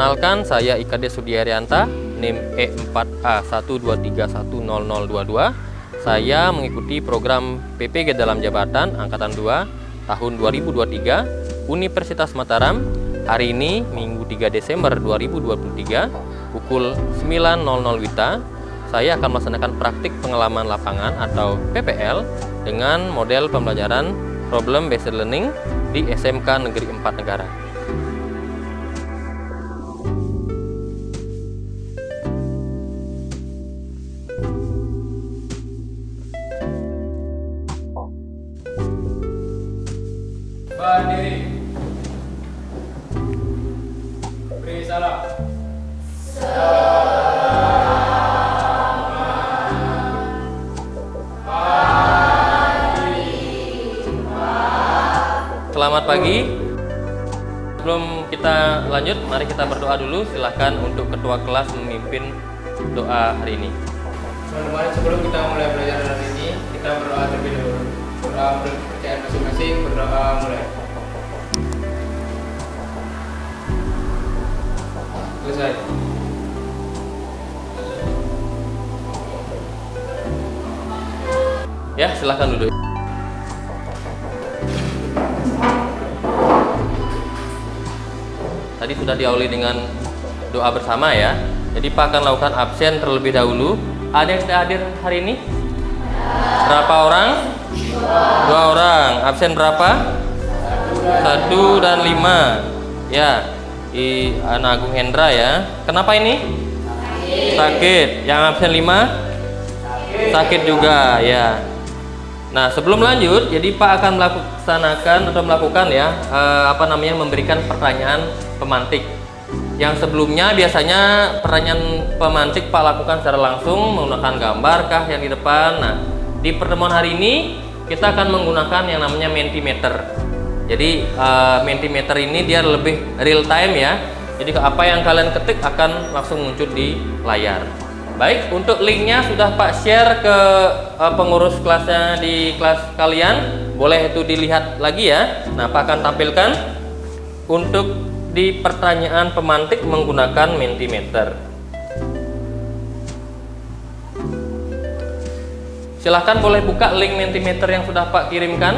Perkenalkan, saya IKD Sudiaryanta, NIM E4A123100022. Saya mengikuti program PPG dalam jabatan Angkatan 2 tahun 2023 Universitas Mataram. Hari ini Minggu 3 Desember 2023 pukul 9.00 WITA. Saya akan melaksanakan praktik pengalaman lapangan atau PPL dengan model pembelajaran Problem Based Learning di SMK Negeri 4 Negara. Berdiri. Beri salam. Selamat pagi. Sebelum kita lanjut, mari kita berdoa dulu. Silahkan untuk ketua kelas memimpin doa hari ini. Teman-teman, sebelum kita mulai belajar hari ini, kita berdoa terlebih dahulu. Berdoa menurut kepercayaan masing-masing. Berdoa mulai. Selesai. Ya, silahkan duduk. Tadi sudah diawali dengan doa bersama ya. Jadi Pak akan lakukan absen terlebih dahulu. Ada yang tidak hadir hari ini? Berapa orang? 2 orang. Absen berapa? 1 dan 5. Ya, Ana Agung Hendra ya. Kenapa ini? Sakit. Yang absen 5? Sakit juga ya. Nah, sebelum lanjut, jadi Pak akan melakukan ya, memberikan pertanyaan pemantik. Yang sebelumnya biasanya pertanyaan pemantik Pak lakukan secara langsung menggunakan gambar kah yang di depan. Nah, di pertemuan hari ini kita akan menggunakan yang namanya Mentimeter. Jadi Mentimeter ini dia lebih real time ya. Jadi apa yang kalian ketik akan langsung muncul di layar. Baik, untuk linknya sudah Pak share ke pengurus kelasnya di kelas kalian. Boleh itu dilihat lagi ya. Nah, Pak akan tampilkan untuk di pertanyaan pemantik menggunakan Mentimeter. Silahkan boleh buka link Mentimeter yang sudah Pak kirimkan.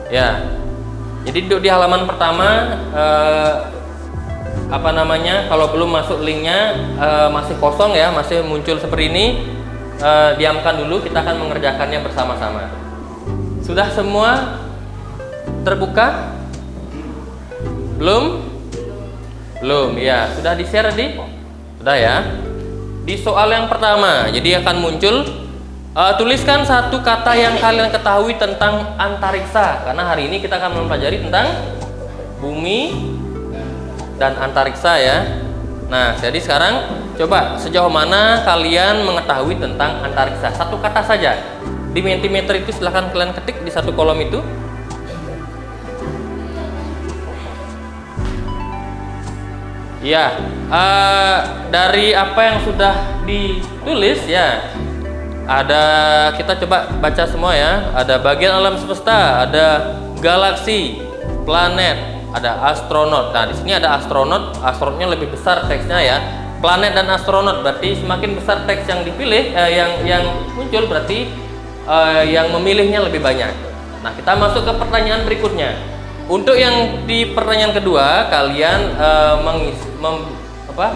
Ya, jadi di halaman pertama kalau belum masuk linknya masih kosong ya, masih muncul seperti ini, diamkan dulu, kita akan mengerjakannya bersama-sama. Sudah semua terbuka? Belum? Belum ya, sudah di share tadi? Sudah ya. Di soal yang pertama, jadi akan muncul tuliskan satu kata yang kalian ketahui tentang antariksa, karena hari ini kita akan mempelajari tentang bumi dan antariksa ya. Nah, jadi sekarang coba sejauh mana kalian mengetahui tentang antariksa? Satu kata saja. Di Mentimeter itu silahkan kalian ketik di satu kolom itu. Ya, dari apa yang sudah ditulis ya, kita coba baca semua ya. Ada bagian alam semesta, ada galaksi, planet, ada astronot. Nah, di sini ada astronot. Astronotnya lebih besar teksnya ya. Planet dan astronot berarti semakin besar teks yang dipilih, yang muncul berarti yang memilihnya lebih banyak. Nah, kita masuk ke pertanyaan berikutnya. Untuk yang di pertanyaan kedua, kalian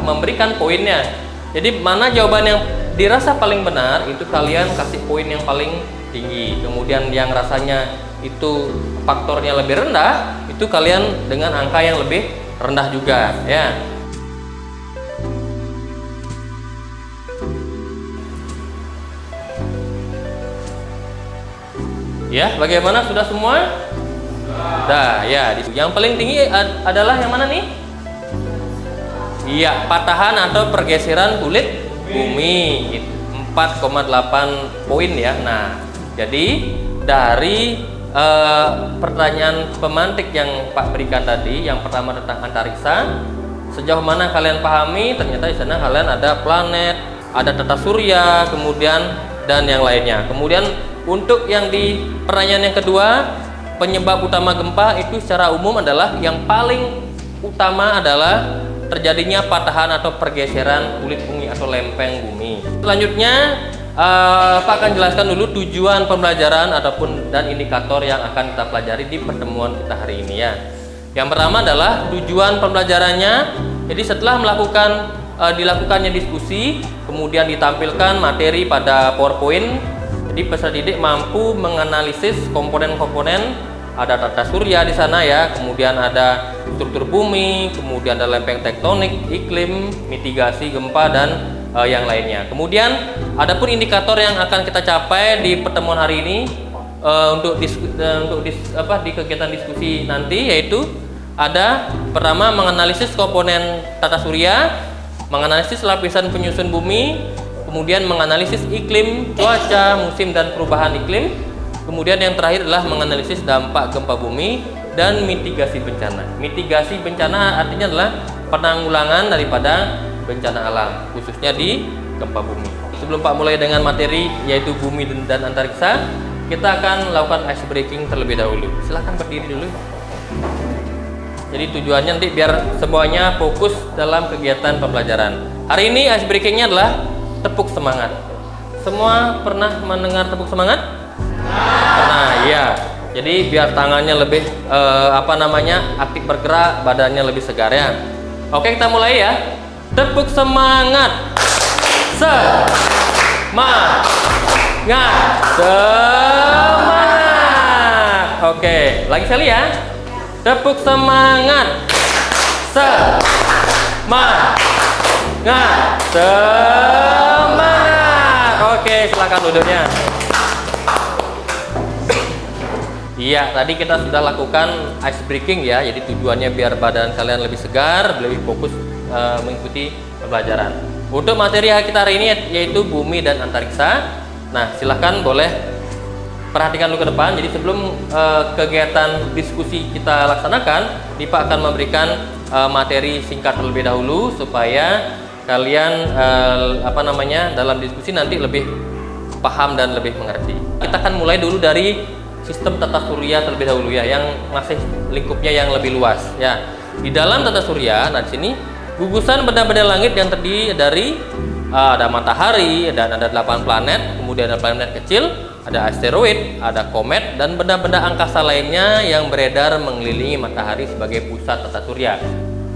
memberikan poinnya. Jadi mana jawaban yang dirasa paling benar itu kalian kasih poin yang paling tinggi. Kemudian yang rasanya itu faktornya lebih rendah, itu kalian dengan angka yang lebih rendah juga ya. Ya, bagaimana, sudah semua? Sudah ya. Yang paling tinggi adalah yang mana nih? Iya, patahan atau pergeseran kulit bumi, 4,8 poin ya. Nah, jadi dari pertanyaan pemantik yang Pak berikan tadi, yang pertama tentang antariksa, sejauh mana kalian pahami? Ternyata di sana kalian ada planet, ada tata surya, kemudian dan yang lainnya. Kemudian untuk yang di pertanyaan yang kedua, penyebab utama gempa itu secara umum adalah yang paling utama adalah terjadinya patahan atau pergeseran kulit bumi atau lempeng bumi. Selanjutnya Pak akan jelaskan dulu tujuan pembelajaran dan indikator yang akan kita pelajari di pertemuan kita hari ini ya. Yang pertama adalah tujuan pembelajarannya. Jadi setelah dilakukannya diskusi, kemudian ditampilkan materi pada PowerPoint, jadi peserta didik mampu menganalisis komponen-komponen. Ada tata surya di sana ya, kemudian ada struktur bumi, kemudian ada lempeng tektonik, iklim, mitigasi gempa dan yang lainnya. Kemudian adapun indikator yang akan kita capai di pertemuan hari ini di kegiatan diskusi nanti, yaitu ada pertama menganalisis komponen tata surya, menganalisis lapisan penyusun bumi, kemudian menganalisis iklim, cuaca, musim dan perubahan iklim, kemudian yang terakhir adalah menganalisis dampak gempa bumi dan mitigasi bencana. Mitigasi bencana artinya adalah penanggulangan daripada bencana alam, khususnya di gempa bumi. Sebelum Pak mulai dengan materi yaitu bumi dan antariksa, kita akan melakukan ice breaking terlebih dahulu. Silahkan berdiri dulu. Jadi tujuannya nanti biar semuanya fokus dalam kegiatan pembelajaran. Hari ini ice breakingnya adalah tepuk semangat. Semua pernah mendengar tepuk semangat? Pernah, iya. Jadi biar tangannya lebih aktif bergerak, badannya lebih segar ya. Oke, kita mulai ya. Tepuk semangat. Semangat. Semangat. Oke, lagi sekali ya. Tepuk semangat. Semangat. Semangat. Oke, silakan duduknya. Iya, tadi kita sudah lakukan ice breaking ya. Jadi tujuannya biar badan kalian lebih segar, lebih fokus mengikuti pembelajaran. Untuk materi kita hari ini yaitu bumi dan antariksa. Nah, silahkan boleh perhatikan dulu ke depan. Jadi sebelum kegiatan diskusi kita laksanakan, Dipa akan memberikan materi singkat terlebih dahulu supaya kalian dalam diskusi nanti lebih paham dan lebih mengerti. Kita akan mulai dulu dari sistem tata surya terlebih dahulu ya, yang masih lingkupnya yang lebih luas ya. Di dalam tata surya, nah di sini gugusan benda-benda langit yang terdiri dari ada matahari dan ada 8 planet, kemudian ada planet kecil, ada asteroid, ada komet dan benda-benda angkasa lainnya yang beredar mengelilingi matahari sebagai pusat tata surya.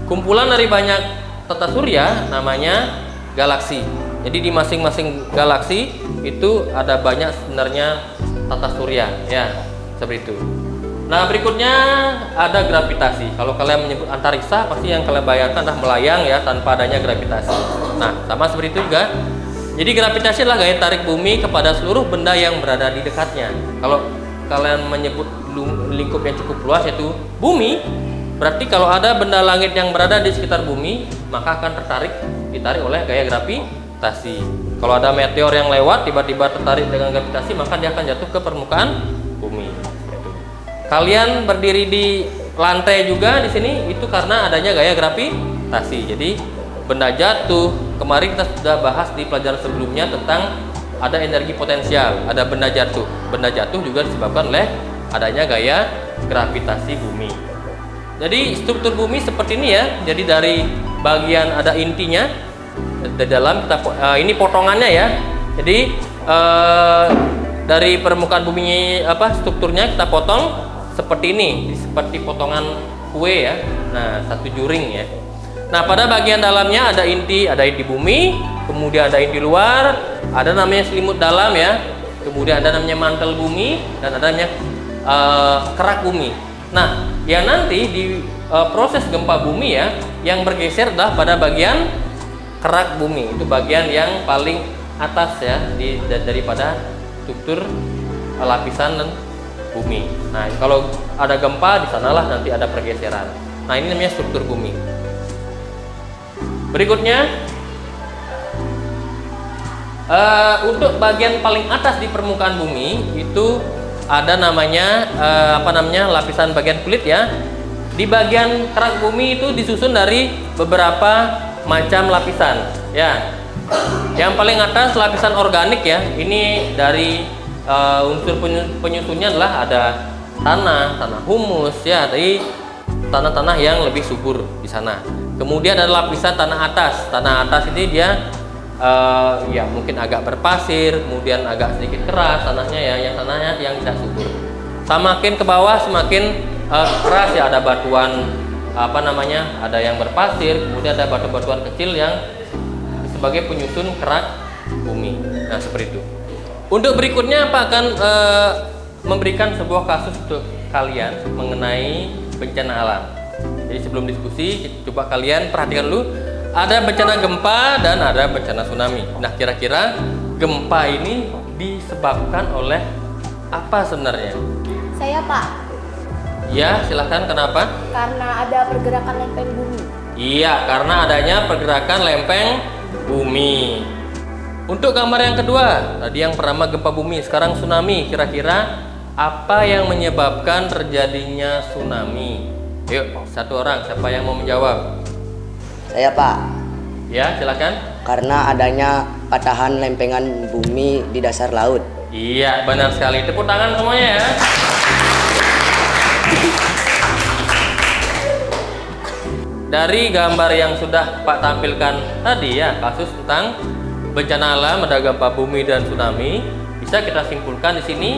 Kumpulan dari banyak tata surya namanya galaksi. Jadi di masing-masing galaksi itu ada banyak sebenarnya tata surya ya, seperti itu. Nah, berikutnya ada gravitasi. Kalau kalian menyebut antariksa, pasti yang kalian bayangkan adalah melayang ya tanpa adanya gravitasi. Nah, sama seperti itu juga. Jadi gravitasi adalah gaya tarik bumi kepada seluruh benda yang berada di dekatnya. Kalau kalian menyebut lingkup yang cukup luas yaitu bumi, berarti kalau ada benda langit yang berada di sekitar bumi, maka akan ditarik oleh gaya gravitasi. Kalau ada meteor yang lewat tiba-tiba tertarik dengan gravitasi, maka dia akan jatuh ke permukaan bumi. Kalian berdiri di lantai juga di sini itu karena adanya gaya gravitasi. Jadi benda jatuh, kemarin kita sudah bahas di pelajaran sebelumnya tentang ada energi potensial, ada benda jatuh. Benda jatuh juga disebabkan oleh adanya gaya gravitasi bumi. Jadi struktur bumi seperti ini ya. Jadi dari bagian ada intinya di dalam ini potongannya ya. Jadi dari permukaan bumi strukturnya kita potong seperti ini, seperti potongan kue ya. Nah, satu juring ya. Nah, pada bagian dalamnya ada inti bumi, kemudian ada inti luar, ada namanya selimut dalam ya, kemudian ada namanya mantel bumi dan ada namanya kerak bumi. Nah, yang nanti di proses gempa bumi ya, yang bergeser adalah pada bagian kerak bumi. Itu bagian yang paling atas ya daripada struktur lapisan dan bumi. Nah, kalau ada gempa di sanalah nanti ada pergeseran. Nah, ini namanya struktur bumi. Berikutnya untuk bagian paling atas di permukaan bumi itu ada namanya lapisan bagian kulit ya. Di bagian kerak bumi itu disusun dari beberapa macam lapisan ya. Yang paling atas lapisan organik ya. Ini dari unsur penyusunnya adalah ada tanah humus ya. Tadi tanah-tanah yang lebih subur di sana. Kemudian ada lapisan tanah atas. Tanah atas ini dia ya mungkin agak berpasir, kemudian agak sedikit keras tanahnya ya, yang tanahnya yang tidak subur. Semakin ke bawah semakin keras ya, ada batuan ada yang berpasir, kemudian ada batu-batuan kecil yang sebagai penyusun kerak bumi. Nah, seperti itu. Untuk berikutnya Pak akan memberikan sebuah kasus untuk kalian mengenai bencana alam. Jadi sebelum diskusi, coba kalian perhatikan dulu. Ada bencana gempa dan ada bencana tsunami. Nah, kira-kira gempa ini disebabkan oleh apa sebenarnya? Saya Pak, Ya, silahkan. Kenapa? karena ada pergerakan lempeng bumi. Iya, karena adanya pergerakan lempeng bumi. Untuk gambar yang kedua, tadi yang pertama gempa bumi, sekarang tsunami. Kira-kira apa yang menyebabkan terjadinya tsunami? Yuk, satu orang, siapa yang mau menjawab? Saya Pak, Ya, silakan. karena adanya patahan lempengan bumi di dasar laut. Iya, benar sekali. Tepuk tangan semuanya ya. Dari gambar yang sudah Pak tampilkan tadi ya, kasus tentang bencana alam, ada gempa bumi dan tsunami, bisa kita simpulkan di sini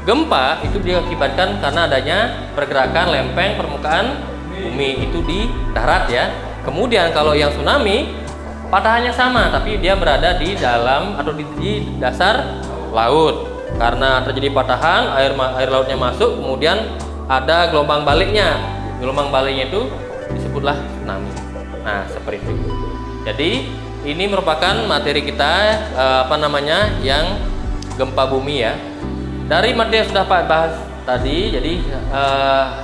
gempa itu diakibatkan karena adanya pergerakan lempeng permukaan bumi itu di darat ya. Kemudian kalau yang tsunami patahannya sama, tapi dia berada di dalam atau di dasar laut. Karena terjadi patahan, air lautnya masuk, kemudian ada gelombang baliknya. Gelombang baliknya itu disebutlah tsunami. Nah, seperti itu. Jadi ini merupakan materi kita yang gempa bumi ya. Dari materi yang sudah Pak bahas tadi, jadi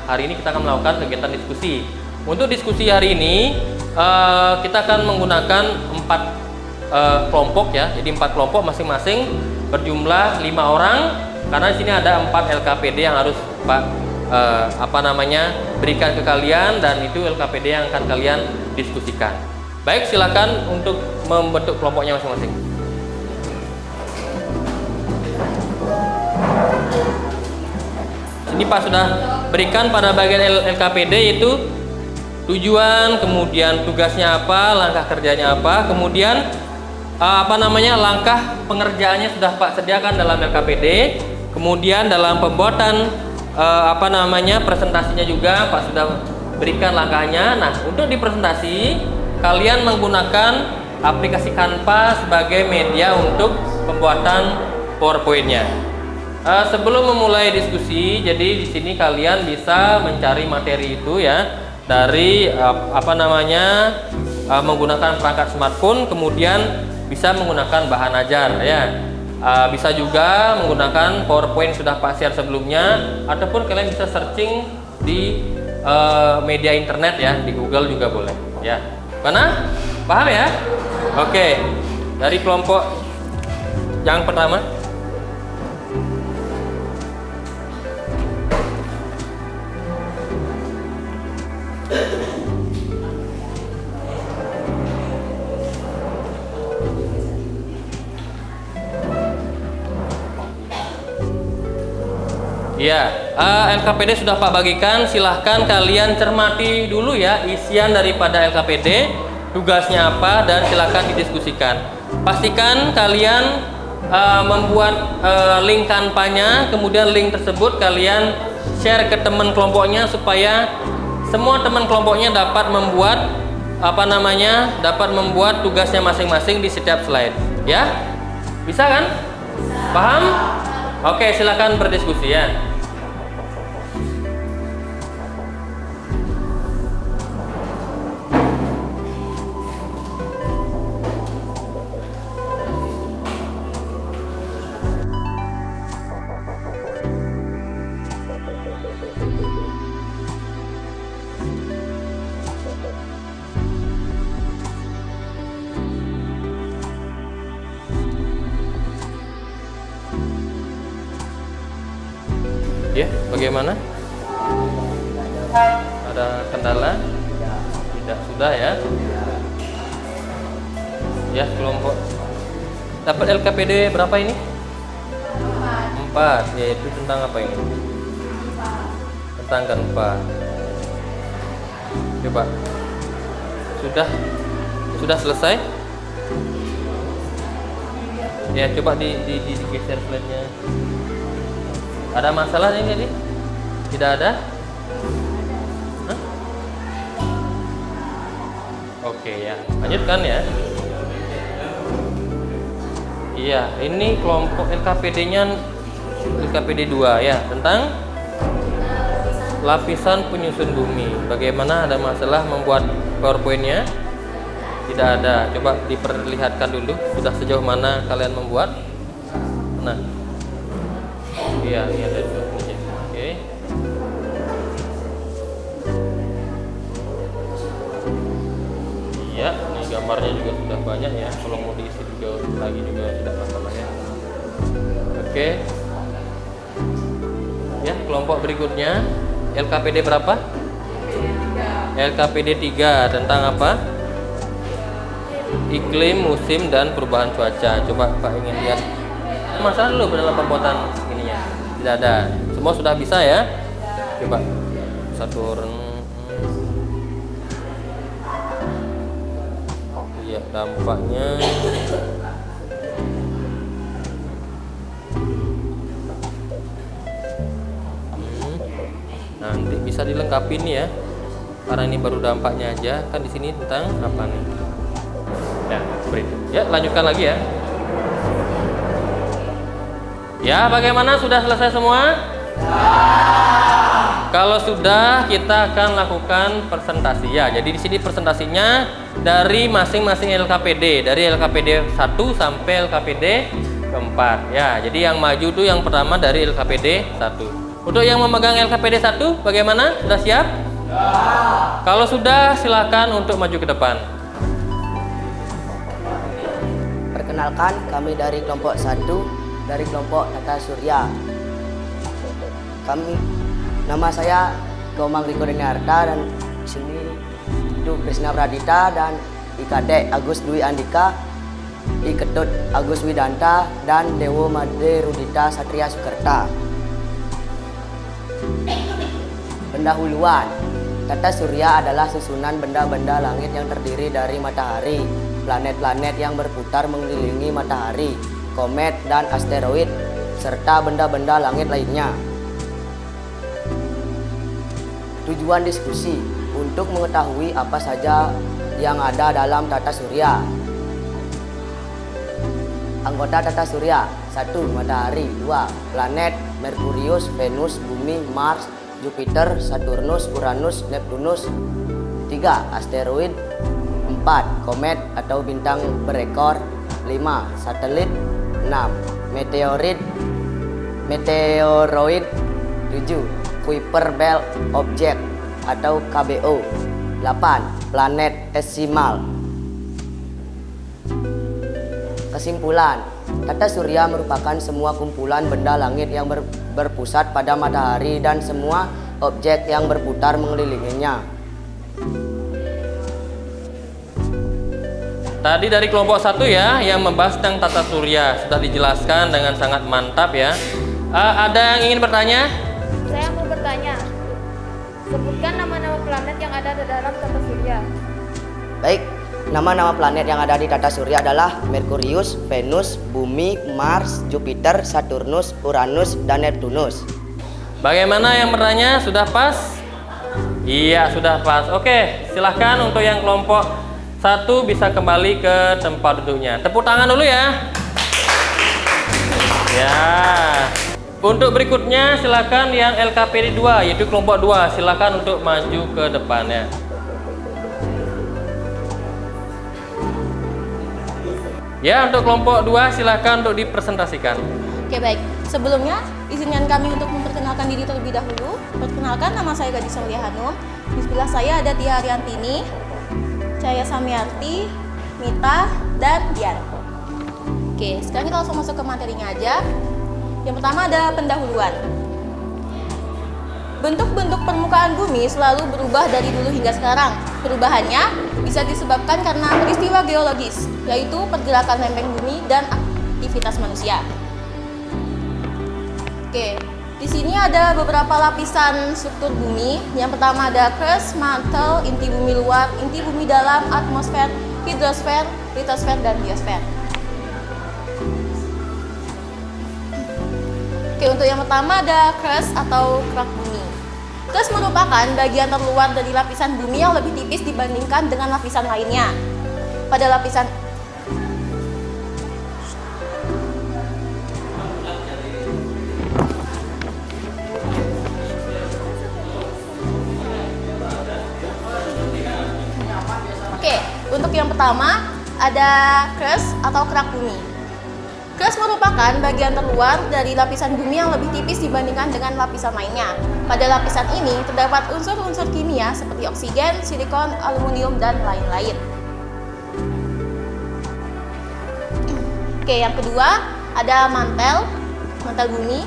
hari ini kita akan melakukan kegiatan diskusi. Untuk diskusi hari ini kita akan menggunakan 4 kelompok ya. Jadi 4 kelompok masing-masing berjumlah 5 orang, karena di sini ada 4 LKPD yang harus Pak berikan ke kalian, dan itu LKPD yang akan kalian diskusikan. Baik, silakan untuk membentuk kelompoknya masing-masing. Ini Pak sudah berikan pada bagian LKPD, yaitu tujuan, kemudian tugasnya apa, langkah kerjanya apa, kemudian langkah pengerjaannya sudah Pak sediakan dalam LKPD. Kemudian dalam pembuatan presentasinya juga Pak sudah berikan langkahnya. Nah, untuk di presentasi kalian menggunakan aplikasi Canva sebagai media untuk pembuatan PowerPoint-nya. Sebelum memulai diskusi, jadi di sini kalian bisa mencari materi itu ya dari menggunakan perangkat smartphone, kemudian bisa menggunakan bahan ajar ya. Bisa juga menggunakan PowerPoint sudah Pak share sebelumnya, ataupun kalian bisa searching di media internet ya, di Google juga boleh ya. Mana? Paham ya? Oke. Dari kelompok yang pertama. Ya, LKPD sudah Pak bagikan. Silahkan kalian cermati dulu ya isian daripada LKPD, tugasnya apa, dan silahkan didiskusikan. Pastikan kalian membuat link Canva-nya, kemudian link tersebut kalian share ke teman kelompoknya supaya semua teman kelompoknya dapat membuat tugasnya masing-masing di setiap slide. Ya, bisa kan? Paham? Oke, silakan berdiskusi ya. Ya, bagaimana? Ada kendala? Tidak, sudah ya. Ya, kelompok dapat LKPD berapa ini? 4, yaitu tentang apa ini? Tentang Canva. Coba. Sudah selesai? Ya, coba digeser slide-nya. Ada masalah nih tadi? Tidak ada? Hah? Oke ya, lanjutkan ya. Iya, ini kelompok LKPD-nya LKPD 2 ya, tentang lapisan penyusun bumi. Bagaimana, ada masalah membuat PowerPoint-nya? Tidak ada. Coba diperlihatkan dulu sudah sejauh mana kalian membuat. Nah, iya ada dua. Oke. Iya, ini gambarnya juga sudah banyak ya. Kalau mau diisi juga lagi juga tidak masalah ya. Oke. Ya, kelompok berikutnya LKPD berapa? LKPD 3 tentang apa? Iklim, musim, dan perubahan cuaca. Coba Pak ingin lihat masalah dulu dalam pembuatan ininya. Tidak ada. Semua sudah bisa ya. Coba Saturn. Iya, dampaknya. Nanti bisa dilengkapi nih ya. Karena ini baru dampaknya aja. Kan di sini tentang apa nih? Ya, berikut. Ya, lanjutkan lagi ya. Ya, bagaimana? Sudah selesai semua? Kalau sudah, kita akan lakukan presentasi ya. Jadi di sini presentasinya dari masing-masing LKPD, dari LKPD 1 sampai LKPD keempat. Ya, jadi yang maju tuh yang pertama dari LKPD 1. Untuk yang memegang LKPD 1, bagaimana? Sudah siap? Ya. Kalau sudah, silakan untuk maju ke depan. Perkenalkan, kami dari kelompok 1 dari kelompok Tata Surya. Nama saya Komang Riko Denarta, dan di sini itu Krisna Pradita dan IKD Agus Dwi Andika, Iketut Agus Widanta, dan Dewo Made Rudita Satria Sukerta. Pendahuluan, Tata Surya adalah susunan benda-benda langit yang terdiri dari matahari, planet-planet yang berputar mengelilingi matahari, komet dan asteroid, serta benda-benda langit lainnya. Tujuan diskusi untuk mengetahui apa saja yang ada dalam Tata Surya. Anggota Tata Surya: 1. Matahari, 2. Planet Merkurius, Venus, Bumi, Mars, Jupiter, Saturnus, Uranus, Neptunus. 3. Asteroid. 4. Komet atau bintang berekor. 5. Satelit. 6. Meteoroid. 7. Kuiper Belt Object atau KBO. 8. Planet Esimal. Kesimpulan, Tata Surya merupakan semua kumpulan benda langit yang berpusat pada matahari dan semua objek yang berputar mengelilinginya. Tadi dari kelompok 1 ya, yang membahas tentang Tata Surya. Sudah dijelaskan dengan sangat mantap ya. Ada yang ingin bertanya? Saya mau bertanya. Sebutkan nama-nama planet yang ada di dalam Tata Surya. Baik, nama-nama planet yang ada di Tata Surya adalah Merkurius, Venus, Bumi, Mars, Jupiter, Saturnus, Uranus, dan Neptunus. Bagaimana yang bertanya? Sudah pas? Iya, sudah pas. Oke, silahkan untuk yang kelompok 1 bisa kembali ke tempat duduknya. Tepuk tangan dulu ya. Ya. Untuk berikutnya silakan yang LKPD 2, yaitu kelompok 2, silakan untuk maju ke depannya. Ya, untuk kelompok 2 silakan untuk dipresentasikan. Oke, baik. Sebelumnya izinkan kami untuk memperkenalkan diri terlebih dahulu. Perkenalkan, nama saya Gadis Aulia Hanum. Di sebelah saya ada Tia Ariantini, Cahaya Samiarti, Mita, dan Dian. Oke, sekarang kita langsung masuk ke materinya aja. Yang pertama ada pendahuluan. Bentuk-bentuk permukaan bumi selalu berubah dari dulu hingga sekarang. Perubahannya bisa disebabkan karena peristiwa geologis, yaitu pergerakan lempeng bumi dan aktivitas manusia. Oke, Di sini ada beberapa lapisan struktur bumi. Yang pertama ada crust, mantle, inti bumi luar, inti bumi dalam, atmosfer, hidrosfer, litosfer, dan biosfer. Oke, untuk yang pertama ada crust atau kerak bumi. Crust merupakan bagian terluar dari lapisan bumi yang lebih tipis dibandingkan dengan lapisan lainnya. Pada lapisan Oke, untuk yang pertama ada crust atau kerak bumi. Crust merupakan bagian terluar dari lapisan bumi yang lebih tipis dibandingkan dengan lapisan lainnya. Pada lapisan ini terdapat unsur-unsur kimia seperti oksigen, silikon, aluminium, dan lain-lain. Oke, yang kedua ada mantel bumi.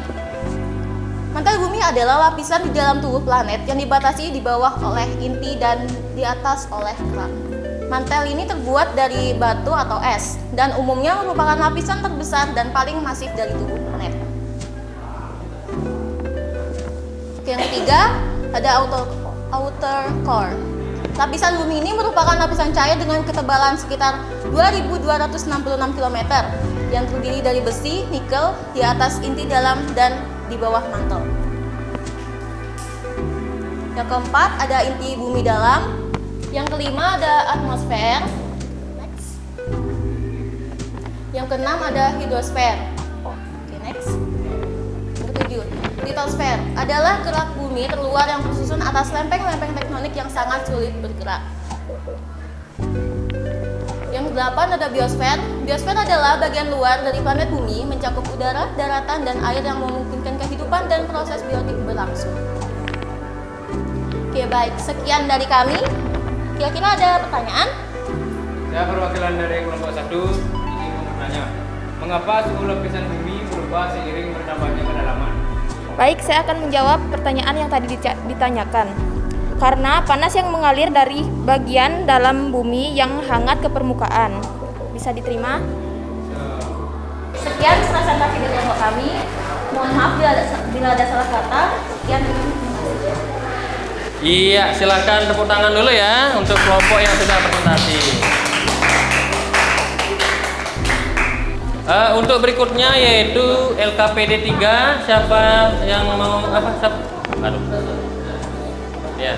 Mantel bumi adalah lapisan di dalam tubuh planet yang dibatasi di bawah oleh inti dan di atas oleh kerak. Mantel ini terbuat dari batu atau es dan umumnya merupakan lapisan terbesar dan paling masif dari tubuh planet. Yang ketiga ada outer core. Lapisan bumi ini merupakan lapisan cair dengan ketebalan sekitar 2266 km yang terdiri dari besi, nikel di atas inti dalam dan di bawah mantel. Yang keempat ada inti bumi dalam. Yang kelima ada atmosfer. Next. Yang keenam ada hidrosfer. Oke, next. Yang ketujuh, litosfer adalah kerak bumi terluar yang tersusun atas lempeng-lempeng tektonik yang sangat sulit bergerak. Yang kedelapan ada biosfer. Biosfer adalah bagian luar dari planet bumi, mencakup udara, daratan, dan air yang memungkinkan kehidupan dan proses biotik berlangsung. Oke, baik. Sekian dari kami. Kira-kira ada pertanyaan? Saya perwakilan dari kelompok 1 ingin bertanya, mengapa suhu lapisan bumi berubah seiring bertambahnya kedalaman? Baik, saya akan menjawab pertanyaan yang tadi ditanyakan. Karena panas yang mengalir dari bagian dalam bumi yang hangat ke permukaan. Bisa diterima? Sekian presentasi dari kelompok kami. Mohon maaf bila ada salah kata. Sekian. Iya, silakan tepuk tangan dulu ya untuk kelompok yang sudah presentasi. Untuk berikutnya yaitu LKPD 3. Siapa yang mau Ya.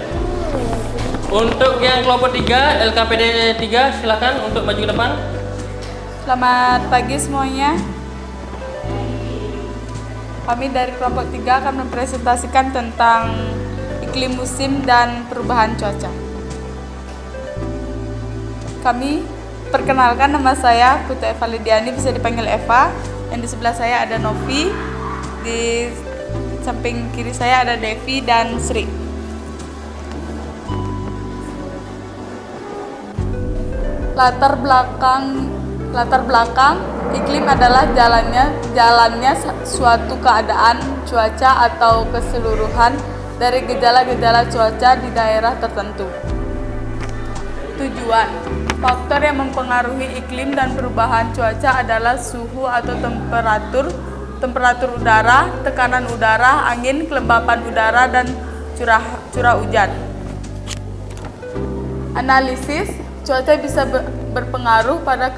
Untuk yang kelompok 3, LKPD 3, silakan untuk maju ke depan. Selamat pagi semuanya. Kami dari kelompok 3 akan mempresentasikan tentang iklim musim dan perubahan cuaca. Kami perkenalkan, nama saya Putri Eva Lidiani, bisa dipanggil Eva. Yang di sebelah saya ada Novi, di samping kiri saya ada Devi dan Sri. Latar belakang iklim adalah jalannya suatu keadaan cuaca atau keseluruhan dari gejala-gejala cuaca di daerah tertentu. Tujuan, faktor yang mempengaruhi iklim dan perubahan cuaca adalah suhu atau temperatur udara, tekanan udara, angin, kelembapan udara, dan curah hujan. Analisis, cuaca bisa berpengaruh pada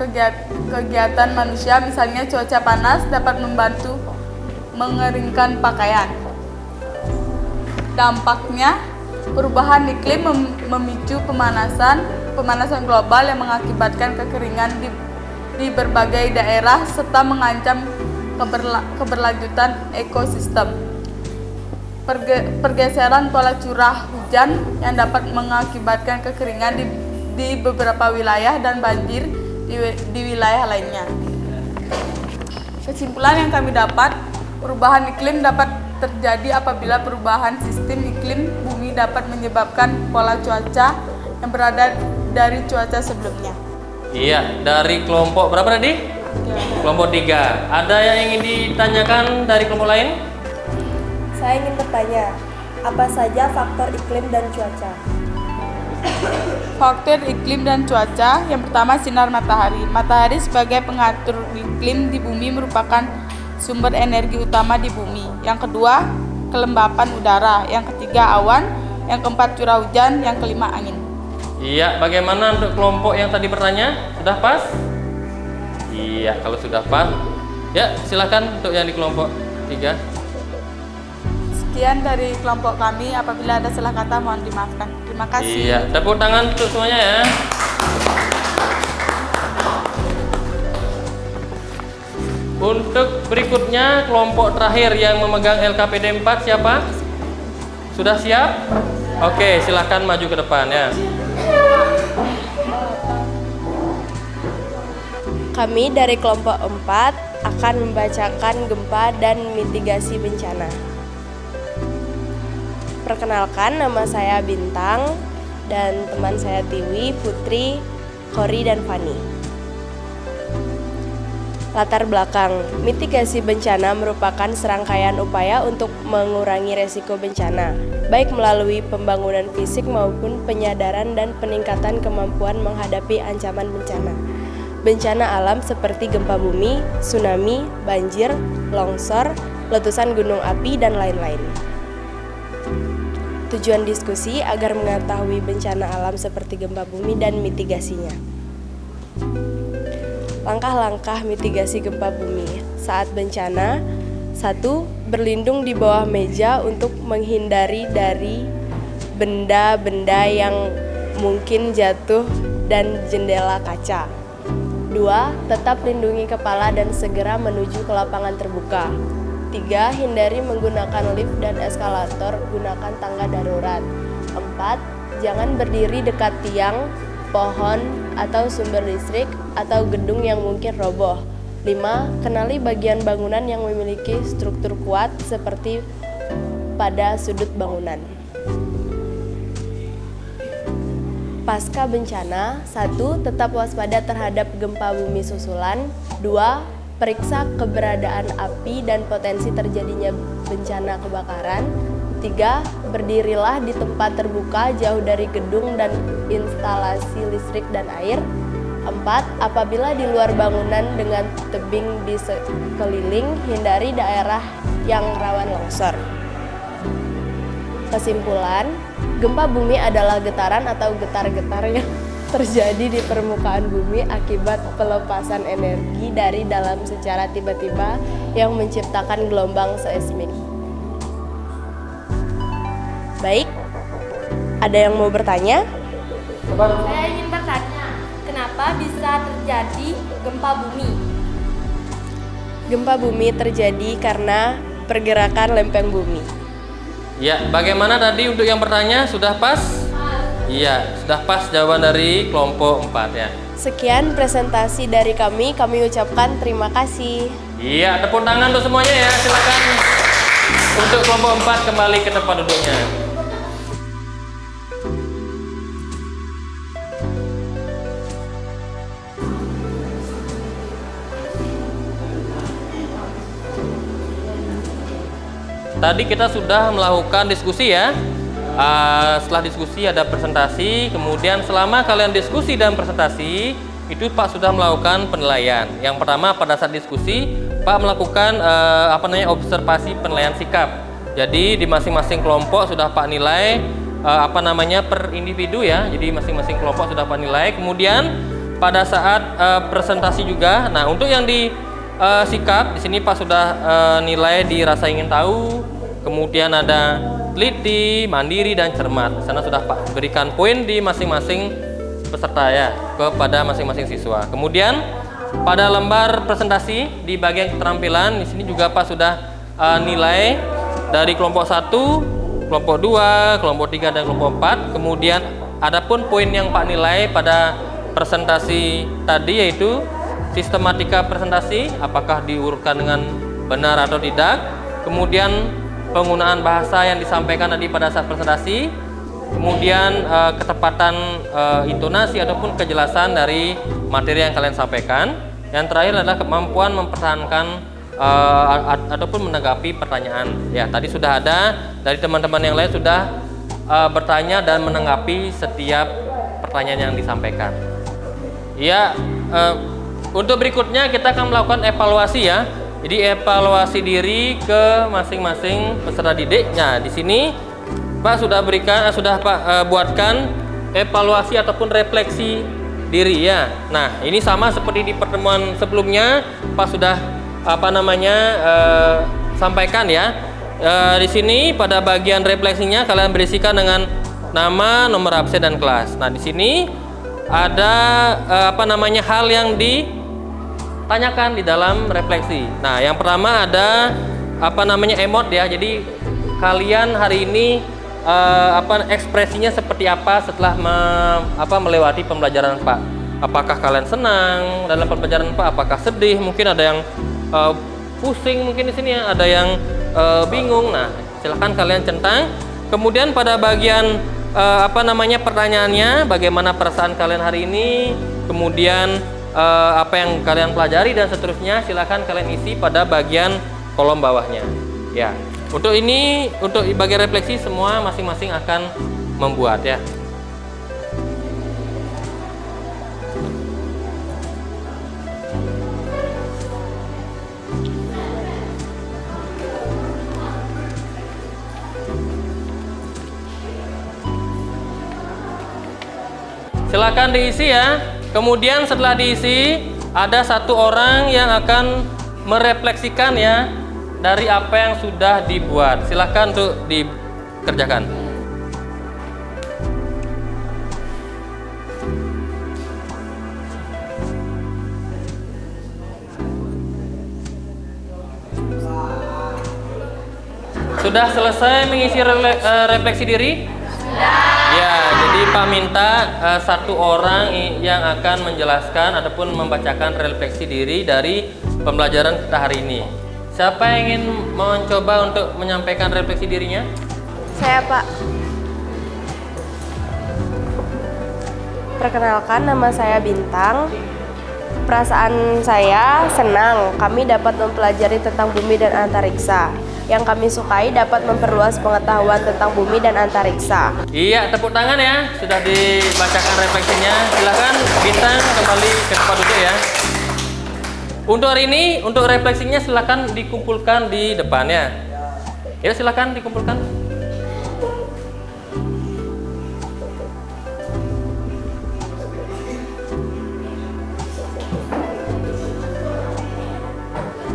kegiatan manusia, misalnya cuaca panas dapat membantu mengeringkan pakaian. Dampaknya, perubahan iklim memicu pemanasan global yang mengakibatkan kekeringan di berbagai daerah serta mengancam keberlanjutan ekosistem. Pergeseran pola curah hujan yang dapat mengakibatkan kekeringan di beberapa wilayah dan banjir di wilayah lainnya. Kesimpulan yang kami dapat, perubahan iklim dapat terjadi apabila perubahan sistem iklim bumi dapat menyebabkan pola cuaca yang berada dari cuaca sebelumnya. Iya, dari kelompok berapa tadi? Kelompok 3. Ada yang ingin ditanyakan dari kelompok lain? Saya ingin bertanya, apa saja faktor iklim dan cuaca? Faktor iklim dan cuaca, yang pertama sinar matahari. Matahari sebagai pengatur iklim di bumi merupakan sumber energi utama di bumi. Yang kedua, kelembapan udara, yang ketiga awan, yang keempat curah hujan, yang kelima angin. Iya, bagaimana untuk kelompok yang tadi bertanya? Sudah pas? Iya, kalau sudah pas, ya silakan untuk yang di kelompok 3. Sekian dari kelompok kami, apabila ada salah kata mohon dimaafkan. Terima kasih. Iya, tepuk tangan untuk semuanya ya. Untuk berikutnya kelompok terakhir yang memegang LKPD 4 siapa? Sudah siap? Oke, silakan maju ke depan ya. Kami dari kelompok 4 akan membacakan gempa dan mitigasi bencana. Perkenalkan, nama saya Bintang dan teman saya Tiwi, Putri, Kori, dan Fani. Latar belakang, mitigasi bencana merupakan serangkaian upaya untuk mengurangi resiko bencana, baik melalui pembangunan fisik maupun penyadaran dan peningkatan kemampuan menghadapi ancaman bencana. Bencana alam seperti gempa bumi, tsunami, banjir, longsor, letusan gunung api, dan lain-lain. Tujuan diskusi agar mengetahui bencana alam seperti gempa bumi dan mitigasinya. Langkah-langkah mitigasi gempa bumi saat bencana. 1. Berlindung di bawah meja untuk menghindari dari benda-benda yang mungkin jatuh dan jendela kaca. 2. Tetap lindungi kepala dan segera menuju ke lapangan terbuka. 3. Hindari menggunakan lift dan eskalator, gunakan tangga darurat. 4. Jangan berdiri dekat tiang, pohon, atau sumber listrik, atau gedung yang mungkin roboh. 5. Kenali bagian bangunan yang memiliki struktur kuat seperti pada sudut bangunan. Pasca bencana. 1. Tetap waspada terhadap gempa bumi susulan. 2. Periksa keberadaan api dan potensi terjadinya bencana kebakaran. 3. Berdirilah di tempat terbuka jauh dari gedung dan instalasi listrik dan air. 4. Apabila di luar bangunan dengan tebing di sekeliling, hindari daerah yang rawan longsor. Kesimpulan, gempa bumi adalah getaran atau getar-getar yang terjadi di permukaan bumi akibat pelepasan energi dari dalam secara tiba-tiba yang menciptakan gelombang seismik. Baik, ada yang mau bertanya? Saya ingin bertanya, kenapa bisa terjadi gempa bumi? Gempa bumi terjadi karena pergerakan lempeng bumi. Ya, bagaimana tadi untuk yang bertanya? Sudah pas? Iya, sudah pas jawaban dari kelompok 4 ya. Sekian presentasi dari kami ucapkan terima kasih. Iya, tepuk tangan untuk semuanya ya. Silakan untuk kelompok 4 kembali ke tempat duduknya. Tadi kita sudah melakukan diskusi ya. Setelah diskusi ada presentasi, kemudian selama kalian diskusi dan presentasi itu Pak sudah melakukan penilaian. Yang pertama pada saat diskusi Pak melakukan observasi penilaian sikap. Jadi di masing-masing kelompok sudah Pak nilai per individu ya. Jadi masing-masing kelompok sudah Pak nilai. Kemudian pada saat presentasi juga. Nah, untuk yang di sikap di sini Pak sudah nilai di rasa ingin tahu, kemudian ada teliti, mandiri, dan cermat. Sana sudah Pak berikan poin di masing-masing peserta ya kepada masing-masing siswa. Kemudian pada lembar presentasi di bagian keterampilan di sini juga Pak sudah nilai dari kelompok 1, kelompok 2, kelompok 3, dan kelompok 4. Kemudian adapun poin yang Pak nilai pada presentasi tadi yaitu sistematika presentasi, apakah diurutkan dengan benar atau tidak, kemudian penggunaan bahasa yang disampaikan tadi pada saat presentasi, kemudian ketepatan intonasi ataupun kejelasan dari materi yang kalian sampaikan. Yang terakhir adalah kemampuan mempertahankan ataupun menanggapi pertanyaan. Ya, tadi sudah ada dari teman-teman yang lain sudah bertanya dan menanggapi setiap pertanyaan yang disampaikan. Ya, untuk berikutnya kita akan melakukan evaluasi ya. Jadi evaluasi diri ke masing-masing peserta didik. Nah, di sini Pak sudah buatkan evaluasi ataupun refleksi diri ya. Nah, ini sama seperti di pertemuan sebelumnya, Pak sudah sampaikan ya. Di sini pada bagian refleksinya kalian berisikan dengan nama, nomor absen dan kelas. Nah, di sini ada hal yang ditanyakan di dalam refleksi. Nah, yang pertama ada emot ya. Jadi kalian hari ini ekspresinya seperti apa setelah melewati pembelajaran Pak? Apakah kalian senang dalam pembelajaran Pak? Apakah sedih? Mungkin ada yang pusing mungkin di sini ya, ada yang bingung. Nah, silahkan kalian centang. Kemudian pada bagian pertanyaannya, bagaimana perasaan kalian hari ini, kemudian apa yang kalian pelajari dan seterusnya, silahkan kalian isi pada bagian kolom bawahnya. Ya, untuk bagian refleksi semua masing-masing akan membuat ya. Silakan diisi ya. Kemudian setelah diisi, ada satu orang yang akan merefleksikan ya dari apa yang sudah dibuat. Silakan untuk dikerjakan. Sudah selesai mengisi refleksi diri? Ya, jadi Pak minta satu orang yang akan menjelaskan ataupun membacakan refleksi diri dari pembelajaran kita hari ini. Siapa yang ingin mencoba untuk menyampaikan refleksi dirinya? Saya, Pak. Perkenalkan, nama saya Bintang. Perasaan saya senang kami dapat mempelajari tentang bumi dan antariksa. Yang kami sukai dapat memperluas pengetahuan tentang bumi dan antariksa. Iya, tepuk tangan ya. Sudah dibacakan refleksinya. Silakan Bintang kembali ke tempat duduk ya. Untuk hari ini, untuk refleksinya silakan dikumpulkan di depan ya. Ya, silakan dikumpulkan.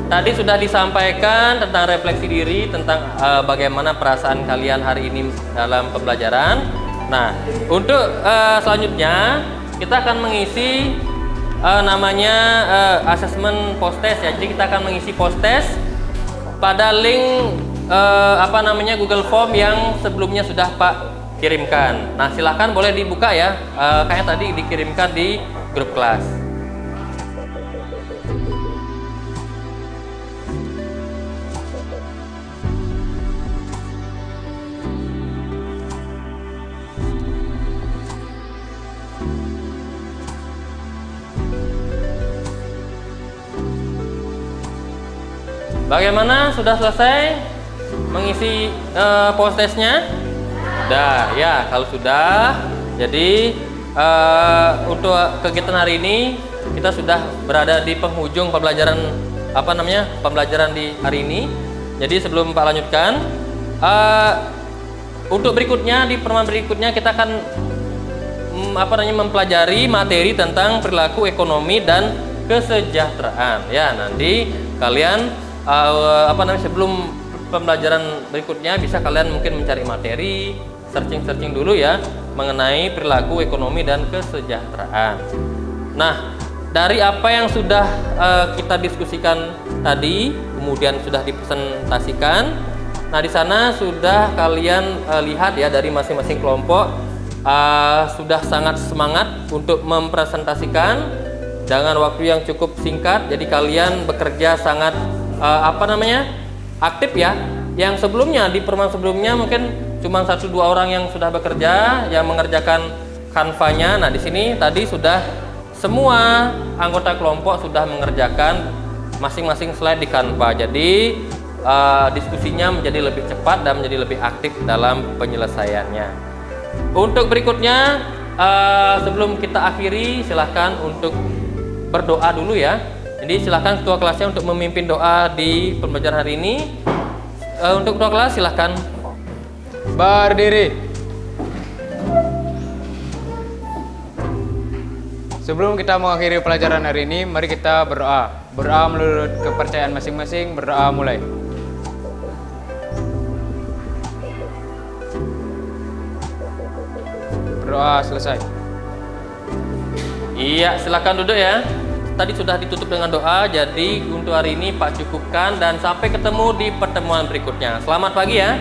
Tadi sudah disampaikan tentang refleksi diri, tentang bagaimana perasaan kalian hari ini dalam pembelajaran. Nah, untuk selanjutnya kita akan mengisi asesmen post test ya. Jadi kita akan mengisi post test pada link Google Form yang sebelumnya sudah Pak kirimkan. Nah, silahkan boleh dibuka ya. Kayak tadi dikirimkan di grup kelas. Bagaimana? Sudah selesai mengisi post testnya? Sudah ya. Kalau sudah, jadi untuk kegiatan hari ini kita sudah berada di penghujung pembelajaran pembelajaran di hari ini. Jadi sebelum Pak lanjutkan, untuk berikutnya di pertemuan berikutnya kita akan mempelajari materi tentang perilaku ekonomi dan kesejahteraan. Ya, nanti kalian sebelum pembelajaran berikutnya bisa kalian mungkin mencari materi, searching dulu ya mengenai perilaku ekonomi dan kesejahteraan. Nah, dari apa yang sudah kita diskusikan tadi, kemudian sudah dipresentasikan. Nah, di sana sudah kalian lihat ya dari masing-masing kelompok sudah sangat semangat untuk mempresentasikan dengan waktu yang cukup singkat. Jadi kalian bekerja sangat aktif ya. Yang sebelumnya di pertemuan sebelumnya mungkin cuma 1-2 orang yang sudah bekerja yang mengerjakan kanvanya. Nah, di sini tadi sudah semua anggota kelompok sudah mengerjakan masing-masing slide di Canva. Jadi diskusinya menjadi lebih cepat dan menjadi lebih aktif dalam penyelesaiannya. Untuk berikutnya, sebelum kita akhiri, silahkan untuk berdoa dulu ya. Jadi silahkan ketua kelasnya untuk memimpin doa di pembelajaran hari ini. Untuk ketua kelas silahkan Berdiri. Sebelum kita mengakhiri pelajaran hari ini, mari kita berdoa. Berdoa menurut kepercayaan masing-masing. Berdoa mulai. Berdoa selesai. Iya, silakan duduk ya. Tadi sudah ditutup dengan doa, jadi untuk hari ini Pak cukupkan dan sampai ketemu di pertemuan berikutnya. Selamat pagi ya.